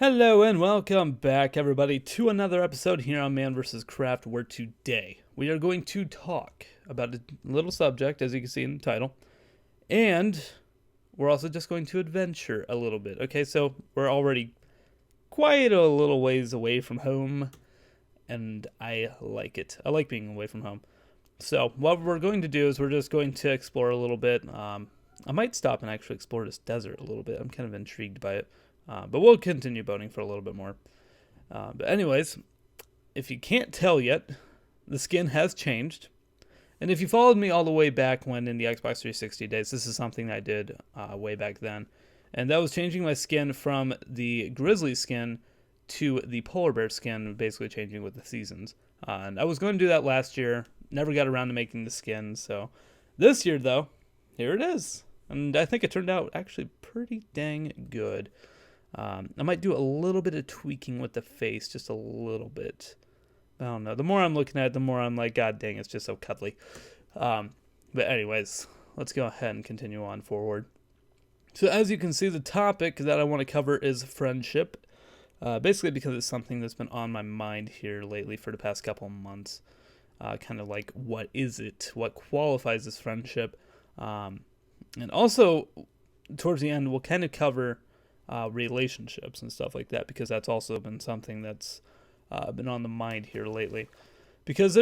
Hello and welcome back, everybody, to another episode here on Man vs. Craft, where today we are going to talk about a little subject, as you can see in the title, and we're also just going to adventure a little bit. Okay, so we're already quite a little ways away from home, and I like it. I like being away from home. So what we're going to do is we're just going to explore a little bit. I might stop and actually explore this desert a little bit. I'm kind of intrigued by it. But we'll continue boating for a little bit more. But anyways, if you can't tell yet, the skin has changed. And if you followed me all the way back when in the Xbox 360 days, this is something I did way back then. And that was changing my skin from the grizzly skin to the polar bear skin, basically changing with the seasons. And I was going to do that last year. Never got around to making the skin. So this year, though, here it is. And I think it turned out actually pretty dang good. I might do a little bit of tweaking with the face, just a little bit. I don't know. The more I'm looking at it, the more I'm like, God dang, it's just so cuddly. But anyways, let's go ahead and continue on forward. So as you can see, the topic that I want to cover is friendship. Basically because it's something that's been on my mind here lately for the past couple of months. Kind of like, what is it? What qualifies as friendship? And also, towards the end, we'll kind of cover relationships and stuff like that, because that's also been something that's been on the mind here lately. Because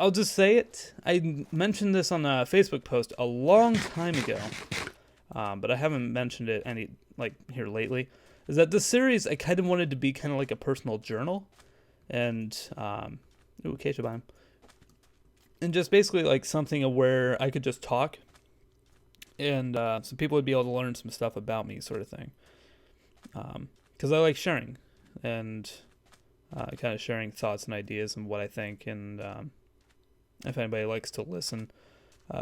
I'll just say it, I mentioned this on a Facebook post a long time ago, but I haven't mentioned it here lately, is that this series I kind of wanted to be kind of like a personal journal, and Keisha Bime, and just basically like something where I could just talk, and some people would be able to learn some stuff about me, sort of thing. Because I like sharing, and kind of sharing thoughts and ideas and what I think, and if anybody likes to listen,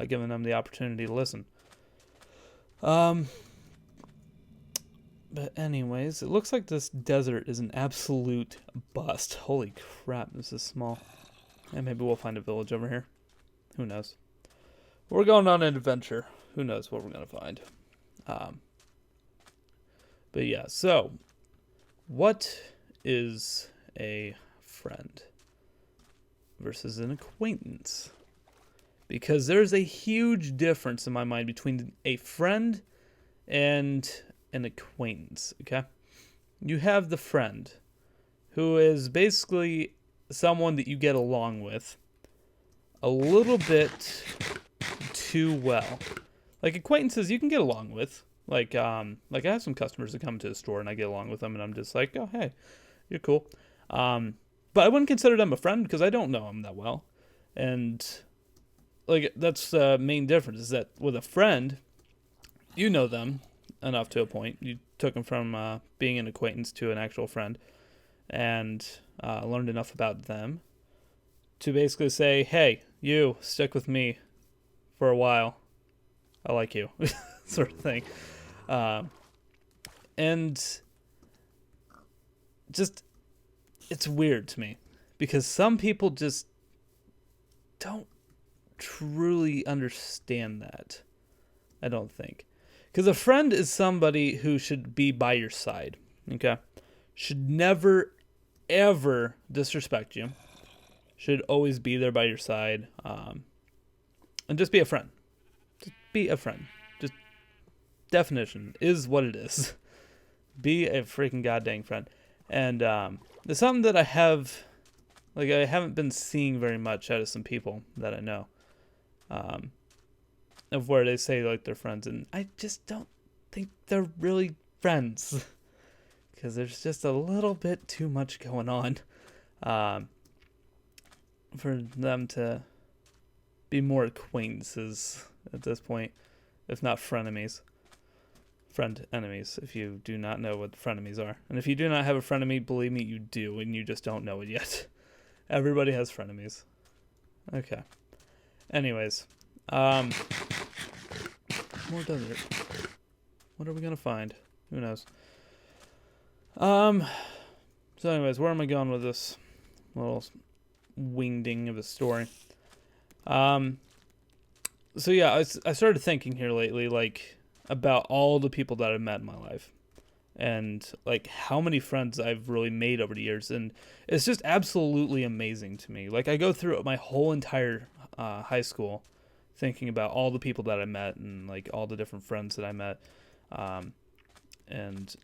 giving them the opportunity to listen. But anyways, it looks like this desert is an absolute bust. Holy crap, this is small. And maybe we'll find a village over here. Who knows? We're going on an adventure. Who knows what we're going to find. But yeah, so what is a friend versus an acquaintance? Because there's a huge difference in my mind between a friend and an acquaintance, okay? You have the friend, who is basically someone that you get along with a little bit too well. Like acquaintances you can get along with. Like I have some customers that come to the store and I get along with them and I'm just like, oh, hey, you're cool. But I wouldn't consider them a friend because I don't know them that well. And like that's the main difference, is that with a friend, you know them enough to a point. You took them from being an acquaintance to an actual friend, and learned enough about them to basically say, hey, you stick with me for a while. I like you, sort of thing. And just, it's weird to me because some people just don't truly understand that. I don't think. Because a friend is somebody who should be by your side, okay? Should never, ever disrespect you. Should always be there by your side. And just be a friend. Just be a friend. Definition is what it is. Be a freaking goddamn friend. And it's something that I haven't been seeing very much out of some people that I know, of where they say like they're friends, and I just don't think they're really friends, because there's just a little bit too much going on for them to be more acquaintances at this point, if not frenemies. Friend enemies, if you do not know what frenemies are. And if you do not have a frenemy, believe me, you do, and you just don't know it yet. Everybody has frenemies. Okay. Anyways. More desert. What are we gonna find? Who knows? So anyways, where am I going with this little wingding of a story? So yeah, I started thinking here lately, like, about all the people that I've met in my life. and like how many friends I've really made over the years, and it's just absolutely amazing to me. Like I go through my whole entire high school thinking about all the people that I met and like all the different friends that I met, and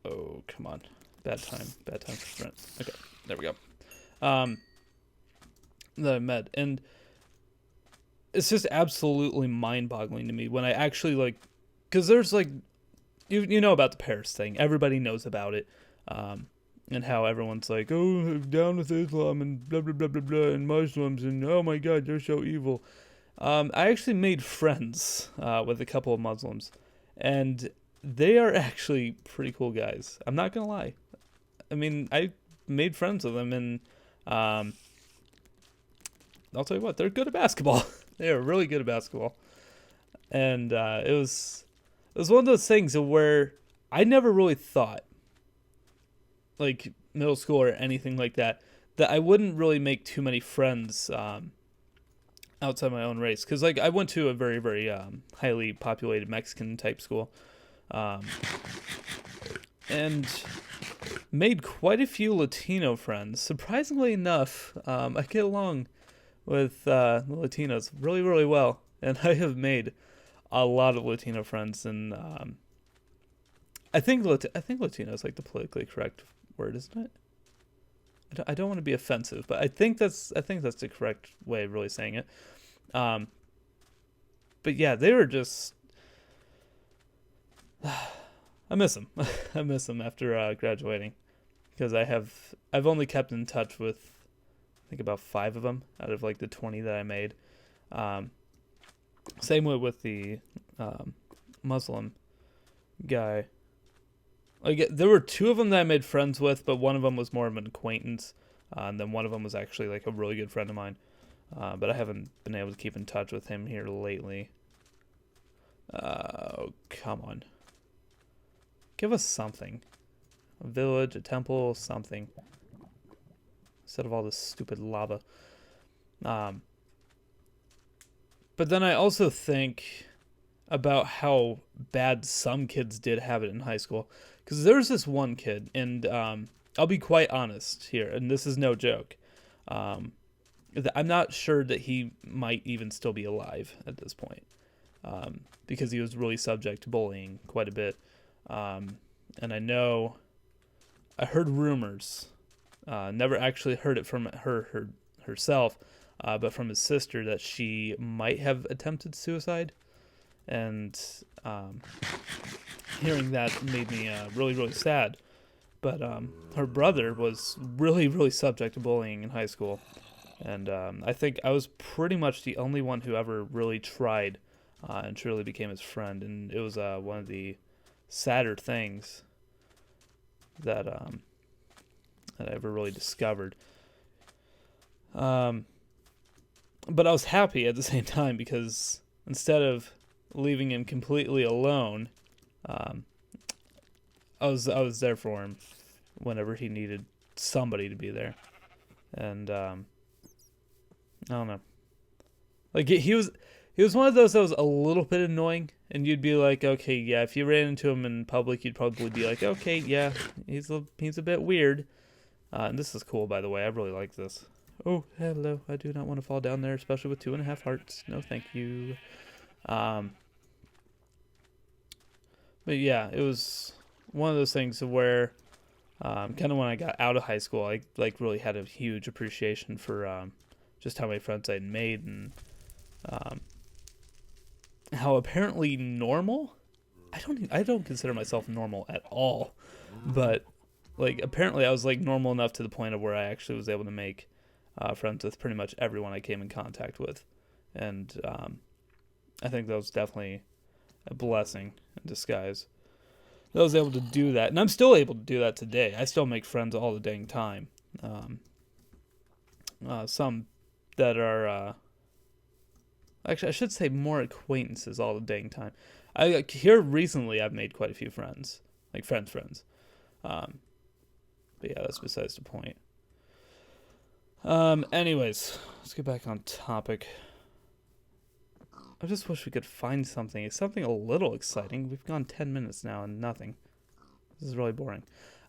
oh come on, bad time for friends. Okay, there we go. That I met, and it's just absolutely mind-boggling to me when I actually like, because there's like, you know about the Paris thing. Everybody knows about it, and how everyone's like, oh, I'm down with Islam and blah blah blah blah blah, and Muslims, and oh my God, they're so evil. I actually made friends with a couple of Muslims, and they are actually pretty cool guys. I'm not gonna lie. I mean, I made friends with them, and I'll tell you what, they're good at basketball. They are really good at basketball, and it was one of those things where I never really thought, like middle school or anything like that, that I wouldn't really make too many friends outside my own race. Because like I went to a very very highly populated Mexican type school, and made quite a few Latino friends. Surprisingly enough, I get along with the Latinos really, really well, and I have made a lot of Latino friends, and I think Latino is like the politically correct word, isn't it? I don't want to be offensive, but I think that's the correct way of really saying it. But yeah, they were just I miss them. I miss them after graduating, because I've only kept in touch with I think about 5 of them out of like the 20 that I made. Same way with the Muslim guy. Like there were 2 of them that I made friends with, but one of them was more of an acquaintance, and then one of them was actually like a really good friend of mine. But I haven't been able to keep in touch with him here lately. Oh, come on. Give us something. A village, a temple, something. Instead of all this stupid lava. But then I also think about how bad some kids did have it in high school. Because there's this one kid, and I'll be quite honest here, and this is no joke. I'm not sure that he might even still be alive at this point. Because he was really subject to bullying quite a bit. And I heard rumors. Never actually heard it from herself, but from his sister, that she might have attempted suicide. And hearing that made me really, really sad. But her brother was really, really subject to bullying in high school. And I think I was pretty much the only one who ever really tried and truly became his friend. And it was one of the sadder things that I ever really discovered. But I was happy at the same time, because instead of leaving him completely alone, I was there for him whenever he needed somebody to be there. And I don't know. Like he was one of those that was a little bit annoying, and you'd be like, okay, yeah, if you ran into him in public, you'd probably be like, okay, yeah, he's a bit weird. And this is cool, by the way. I really like this. Oh, hello. I do not want to fall down there, especially with 2.5 hearts. No, thank you. But yeah, it was one of those things where, kind of when I got out of high school, I like really had a huge appreciation for just how many friends I'd made, and how apparently normal. I don't consider myself normal at all, but like apparently I was like normal enough to the point of where I actually was able to make friends with pretty much everyone I came in contact with, and I think that was definitely a blessing in disguise. I was able to do that, and I'm still able to do that today. I still make friends all the dang time. Some that are actually, I should say more acquaintances all the dang time. Here recently, I've made quite a few friends, like friends. But yeah, that's besides the point. Anyways, let's get back on topic. I just wish we could find something a little exciting. We've gone 10 minutes now and nothing. This is really boring.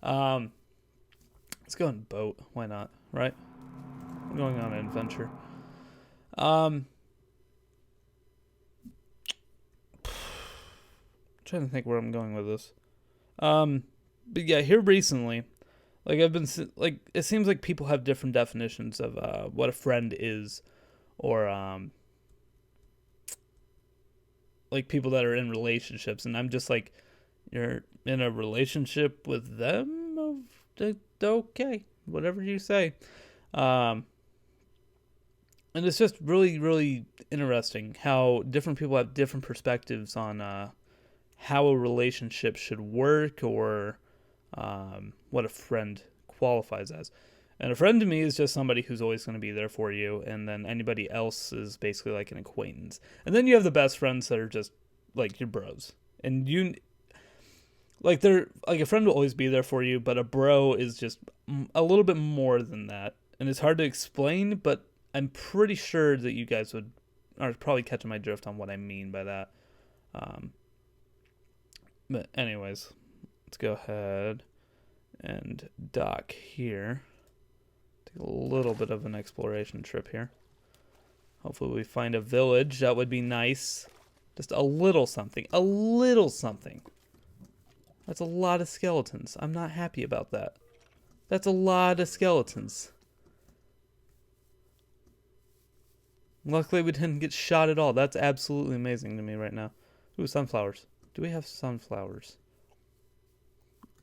Let's go on boat. Why not? Right? I'm going on an adventure. Trying to think where I'm going with this. But yeah, here recently, like it seems like people have different definitions of what a friend is, or like people that are in relationships, and I'm just like, you're in a relationship with them, okay, whatever you say. And it's just really, really interesting how different people have different perspectives on how a relationship should work, or what a friend qualifies as. And a friend to me is just somebody who's always going to be there for you, and then anybody else is basically like an acquaintance. And then you have the best friends that are just like your bros. And they're like, a friend will always be there for you, but a bro is just a little bit more than that. And it's hard to explain, but I'm pretty sure that you guys are probably catching my drift on what I mean by that. But anyways, let's go ahead and dock here. Take a little bit of an exploration trip here. Hopefully we find a village. That would be nice. Just a little something. A little something. That's a lot of skeletons. I'm not happy about that. That's a lot of skeletons. Luckily we didn't get shot at all. That's absolutely amazing to me right now. Ooh, sunflowers. Do we have sunflowers?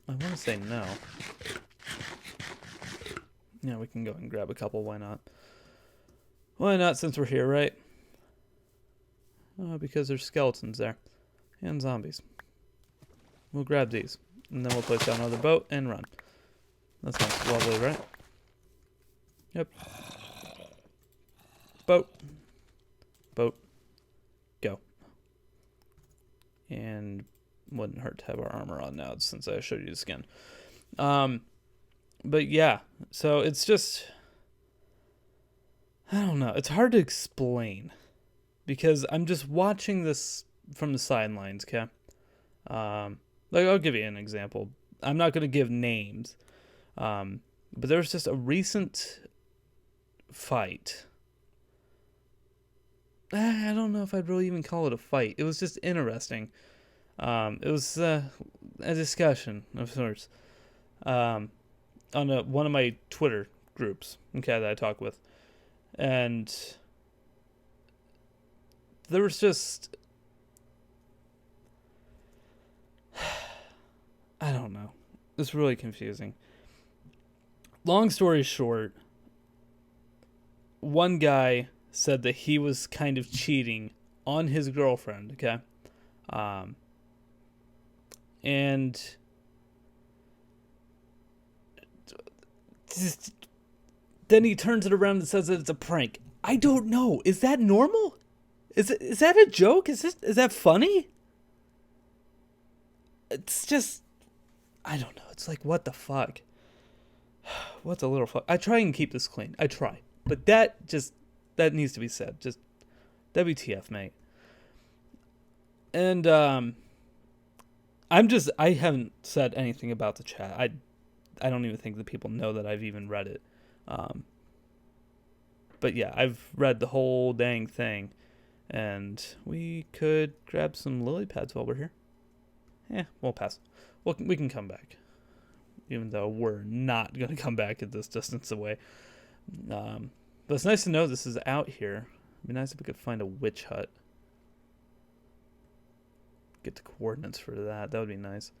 I want to say no. Yeah, we can go and grab a couple. Why not? Why not, since we're here, right? Because there's skeletons there. And zombies. We'll grab these. And then we'll place down another boat and run. That sounds lovely, right? Yep. Boat. Boat. Go. And wouldn't hurt to have our armor on now since I showed you the skin. But yeah, so it's just, I don't know. It's hard to explain because I'm just watching this from the sidelines, okay? Like, I'll give you an example. I'm not going to give names, but there was just a recent fight. I don't know if I'd really even call it a fight. It was just interesting. It was a discussion of sorts on one of my Twitter groups, okay, that I talk with. And there was just, I don't know. It's really confusing. Long story short, one guy said that he was kind of cheating on his girlfriend, okay? And then he turns it around and says that it's a prank. I don't know. Is that normal? Is that a joke? Is that funny? It's just, I don't know. It's like, what the fuck? What's a little fuck? I try and keep this clean. I try. But that needs to be said. Just WTF, mate. And I haven't said anything about the chat. I don't even think that people know that I've even read it. But yeah, I've read the whole dang thing. And we could grab some lily pads while we're here. We'll pass. We can come back. Even though we're not going to come back at this distance away. But it's nice to know this is out here. It'd be nice if we could find a witch hut. Get the coordinates for that. That would be nice.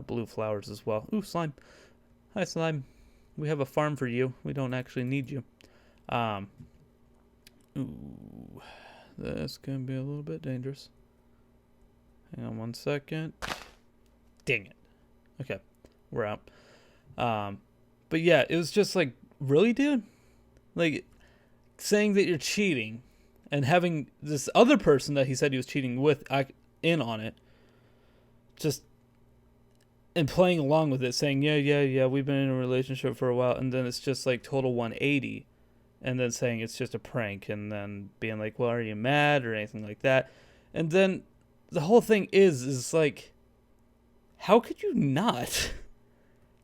Blue flowers as well. Ooh, slime. Hi, slime. We have a farm for you. We don't actually need you. Ooh, that's going to be a little bit dangerous. Hang on 1 second. Dang it. Okay, we're out. But yeah, it was just like, really, dude? Like, saying that you're cheating and having this other person that he said he was cheating with in on it, just, and playing along with it, saying, yeah, we've been in a relationship for a while, and then it's just like total 180, and then saying it's just a prank, and then being like, well, are you mad or anything like that? And then the whole thing is like, how could you not?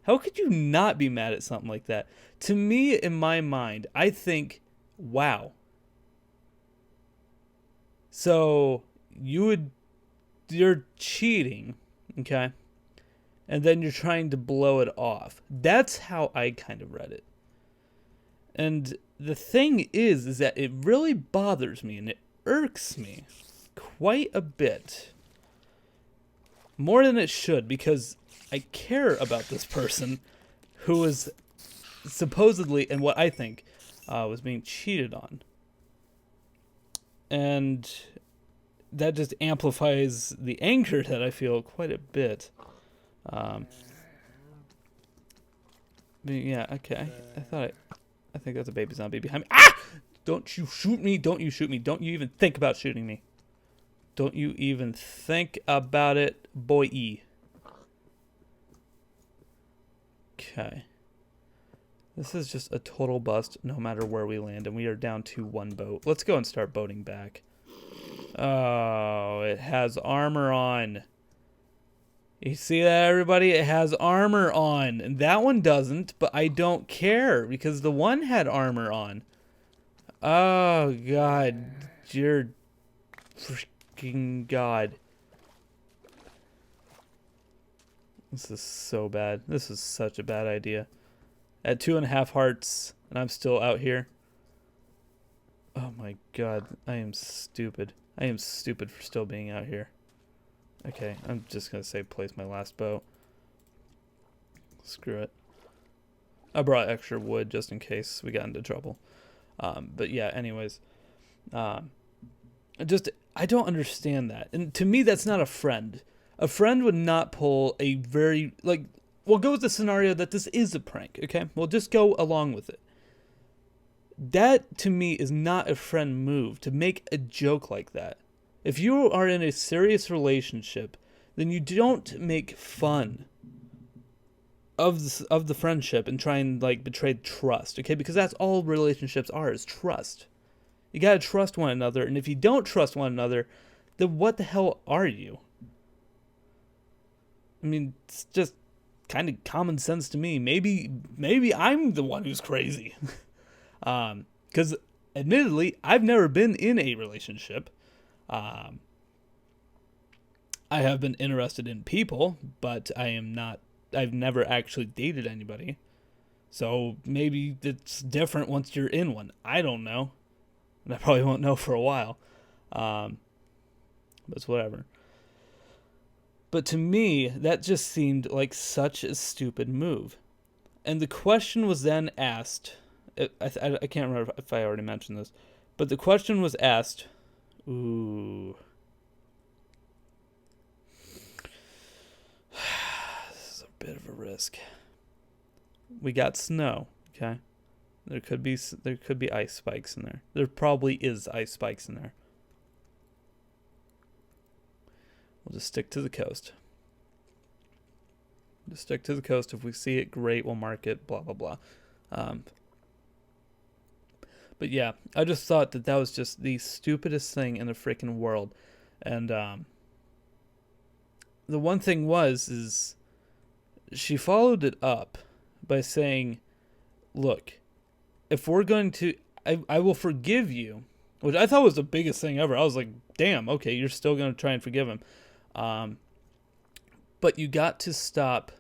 How could you not be mad at something like that? To me, in my mind, I think, wow. So you're cheating, okay? And then you're trying to blow it off. That's how I kind of read it. And the thing is that it really bothers me and it irks me quite a bit. More than it should, because I care about this person who is supposedly, and what I think, was being cheated on. And that just amplifies the anger that I feel quite a bit. But yeah, okay. I think that's a baby zombie behind me. Ah! Don't you shoot me. Don't you shoot me. Don't you even think about shooting me. Don't you even think about it, boy. Okay. This is just a total bust no matter where we land, and we are down to one boat. Let's go and start boating back. Oh, it has armor on. You see that, everybody? It has armor on. And that one doesn't, but I don't care because the one had armor on. Oh, God. Dear freaking God. This is so bad. This is such a bad idea. At 2.5 hearts, and I'm still out here. Oh my God. I am stupid. I am stupid for still being out here. Okay, I'm just going to say place my last boat. Screw it. I brought extra wood just in case we got into trouble. But yeah, anyways. I don't understand that. And to me, that's not a friend. A friend would not pull a very, like, we'll go with the scenario that this is a prank, okay? We'll just go along with it. That, to me, is not a friend move, to make a joke like that. If you are in a serious relationship, then you don't make fun of the friendship and try and, like, betray trust, okay? Because that's all relationships are, is trust. You gotta trust one another, and if you don't trust one another, then what the hell are you? I mean, it's just kind of common sense to me. Maybe I'm the one who's crazy. Because admittedly, I've never been in a relationship. I have been interested in people, but I've never actually dated anybody. So maybe it's different once you're in one. I don't know. And I probably won't know for a while. But it's whatever. But to me, that just seemed like such a stupid move. And the question was then asked. I can't remember if I already mentioned this. But the question was asked. Ooh. This is a bit of a risk. We got snow, okay? There could be ice spikes in there. There probably is ice spikes in there. We'll just stick to the coast. Just stick to the coast. If we see it, great. We'll mark it, blah, blah, blah. But yeah, I just thought that was just the stupidest thing in the freaking world. And the one thing is she followed it up by saying, look, if we're going to, I will forgive you, which I thought was the biggest thing ever. I was like, damn, okay, you're still going to try and forgive him. But you got to stop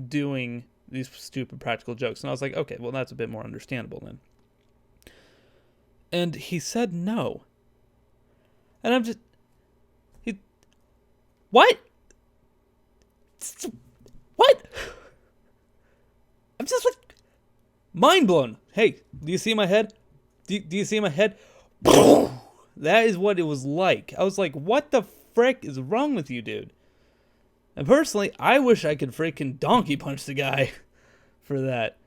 doing these stupid practical jokes. And I was like, okay, well, that's a bit more understandable then. And he said no. And I'm just, what? What? I'm just like, mind blown. Hey, do you see my head? Do you see my head? That is what it was like. I was like, what the frick is wrong with you, dude? And personally, I wish I could freaking donkey punch the guy for that.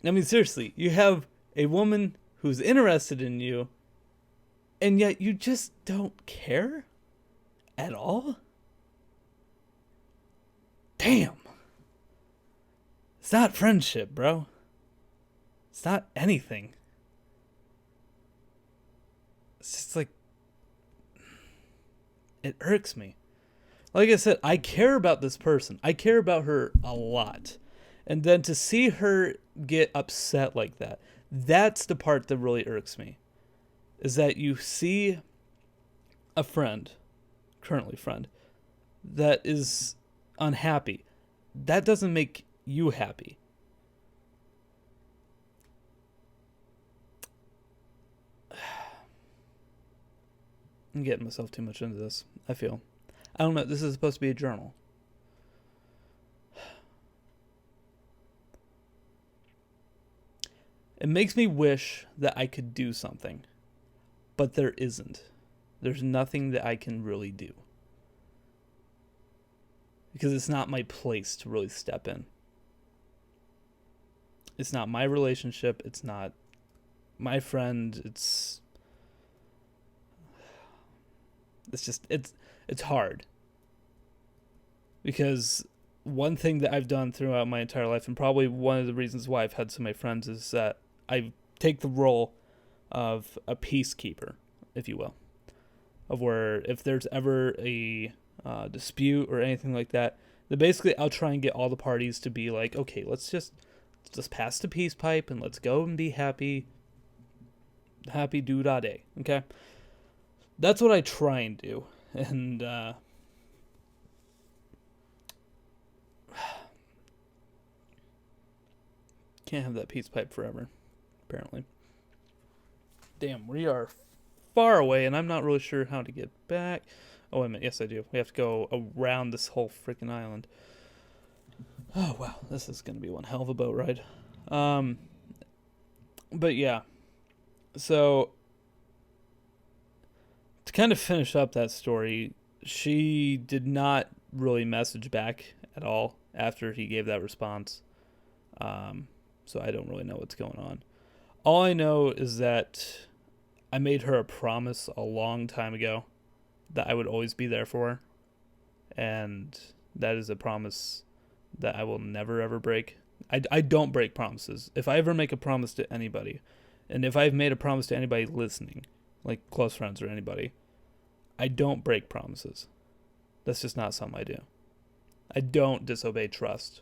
I mean, seriously, you have a woman who's interested in you, and yet you just don't care at all? Damn. It's not friendship, bro. It's not anything. It's just like, it irks me. like I said, I care about this person. I care about her a lot. And then to see her get upset like that, that's the part that really irks me. Is that you see a friend, currently friend, that is unhappy. That doesn't make you happy. I'm getting myself too much into this, I feel. I don't know, this is supposed to be a journal. It makes me wish that I could do something, but there isn't. There's nothing that I can really do. Because it's not my place to really step in. It's not my relationship. It's not my friend. It's hard. Because one thing that I've done throughout my entire life, and probably one of the reasons why I've had so many friends, is that I take the role of a peacekeeper, if you will. Of where if there's ever a dispute or anything like that, then basically I'll try and get all the parties to be like, okay, let's just pass the peace pipe and let's go and be happy do-da-day, okay? That's what I try and do. And can't have that peace pipe forever, apparently. Damn, we are far away, and I'm not really sure how to get back. Oh, wait a minute. Yes, I do. We have to go around this whole freaking island. Oh, wow. This is going to be one hell of a boat ride. But, yeah. So, to kind of finish up that story, she did not really message back at all after he gave that response. So I don't really know what's going on. All I know is that I made her a promise a long time ago that I would always be there for her. And that is a promise that I will never, ever break. I don't break promises. If I ever make a promise to anybody, and if I've made a promise to anybody listening, like close friends or anybody, I don't break promises. That's just not something I do. I don't disobey trust.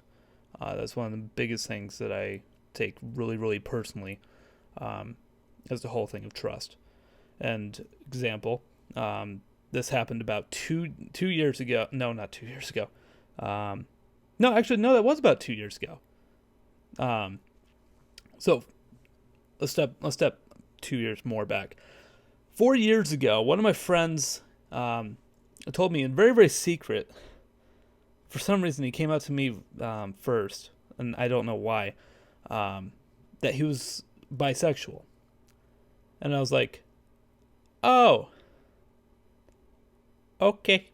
That's one of the biggest things that I take really, really personally, is the whole thing of trust. And example, this happened about two years ago. No, not 2 years ago. No, actually, no, that was about 2 years ago. So let's step 2 years more back. 4 years ago, one of my friends told me in very, very secret. For some reason, he came out to me first, and I don't know why, that he was bisexual. And I was like, oh, okay.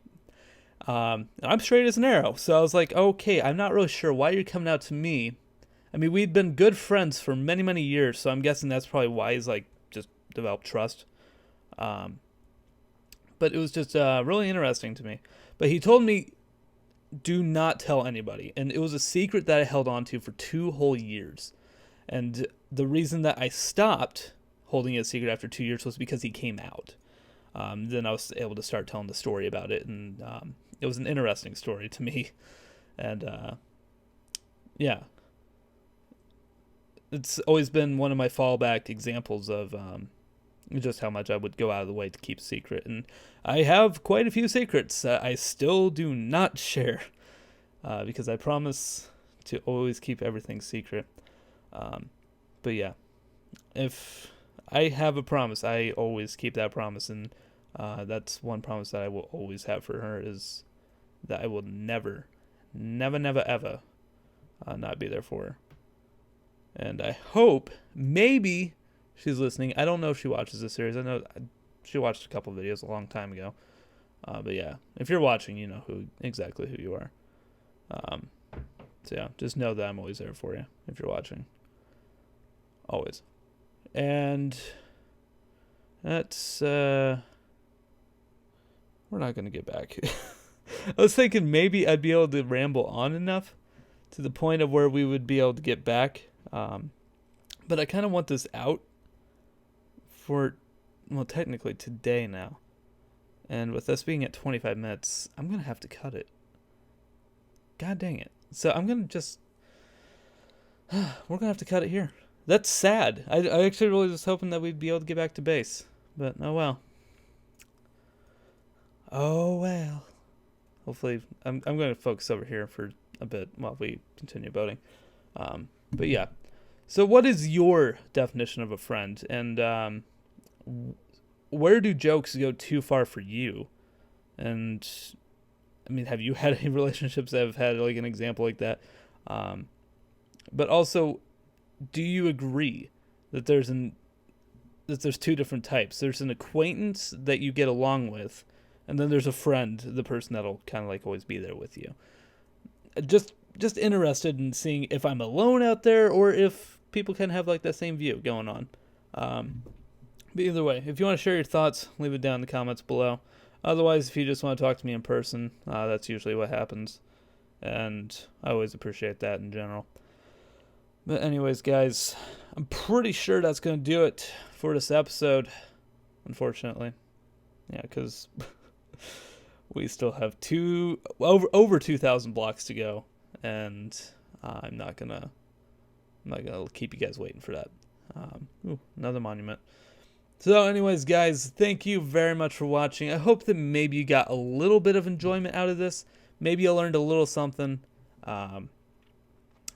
I'm straight as an arrow. So I was like, okay, I'm not really sure why you're coming out to me. I mean, we'd been good friends for many, many years, so I'm guessing that's probably why he's like just developed trust. But it was just really interesting to me. But he told me, do not tell anybody. And it was a secret that I held on to for 2 whole years. And the reason that I stopped holding it a secret after 2 years was because he came out. Then I was able to start telling the story about it. And it was an interesting story to me. And yeah. It's always been one of my fallback examples of just how much I would go out of the way to keep a secret. And I have quite a few secrets I still do not share because I promise to always keep everything secret. But yeah, if I have a promise, I always keep that promise. And that's one promise that I will always have for her, is that I will never, ever not be there for her. And I hope, maybe she's listening. I don't know if she watches this series. I know she watched a couple videos a long time ago. But yeah, if you're watching, you know exactly who you are. So yeah, just know that I'm always there for you if you're watching. Always. And that's, we're not going to get back. I was thinking maybe I'd be able to ramble on enough to the point of where we would be able to get back. But I kind of want this out for, well, technically today now. And with us being at 25 minutes, I'm going to have to cut it. God dang it. So I'm going to just... we're going to have to cut it here. That's sad. I actually really was hoping that we'd be able to get back to base. But oh well. Oh well. Hopefully, I'm going to focus over here for a bit while we continue boating. But yeah. So what is your definition of a friend? And where do jokes go too far for you? And I mean, have you had any relationships that have had like an example like that? But also, do you agree that there's two different types? There's an acquaintance that you get along with, and then there's a friend, the person that'll kind of like always be there with you. Just interested in seeing if I'm alone out there or if people can have like that same view going on. But either way, if you want to share your thoughts, leave it down in the comments below. Otherwise, if you just want to talk to me in person, that's usually what happens. And I always appreciate that in general. But anyways, guys, I'm pretty sure that's going to do it for this episode, unfortunately. Yeah, because we still have over 2,000 blocks to go, and I'm not gonna keep you guys waiting for that. Another monument. So anyways, guys, thank you very much for watching. I hope that maybe you got a little bit of enjoyment out of this. Maybe you learned a little something.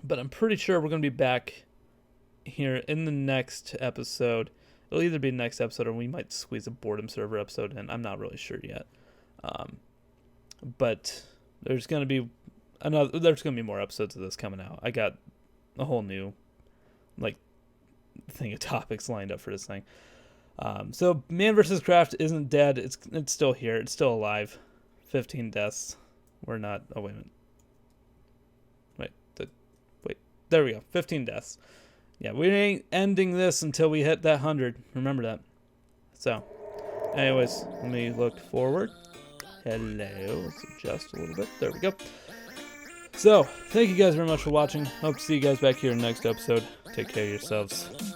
But I'm pretty sure we're going to be back here in the next episode. It'll either be the next episode or we might squeeze a boredom server episode in. I'm not really sure yet. But there's going to be more episodes of this coming out. I got a whole new thing of topics lined up for this thing. So Man vs. Craft isn't dead. It's still here. It's still alive. 15 deaths. We're not. Oh wait a minute. There we go. 15 deaths. Yeah, we ain't ending this until we hit that 100. Remember that. So, anyways, let me look forward. Hello. Let's adjust a little bit. There we go. So, thank you guys very much for watching. Hope to see you guys back here in the next episode. Take care of yourselves.